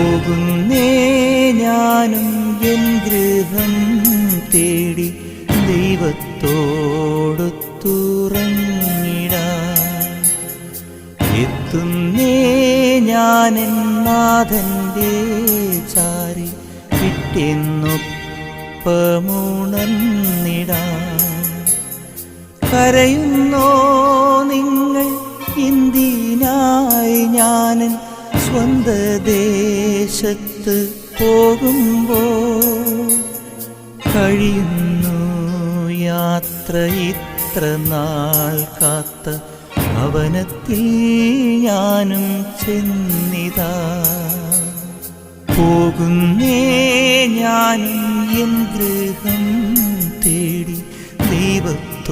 പോകുന്നേ ഞാനും എൻ ഗൃഹം തേടി ദൈവത്തോടൊത്തുറങ്ങിടാൻ. എത്തുന്നേ ഞാനെൻ നാഥന്റെ ചാരി പിറ്റെന്നൊപ്പമുണർന്നിടാൻ. കരയുന്നോ നിങ്ങൾ എന്തിനായി ഞാനൻ സ്വന്ത ദേശത്ത് പോകുമ്പോൾ? കഴിയുന്നു യാത്ര ഇത്ര നാൾ കാത്ത ഭവനത്തിൽ ഞാനും ചെന്നിതാ. പോകുന്നേ ഞാനും എൻ ഗൃഹം തേടി ദൈവത്തോടൊത്തു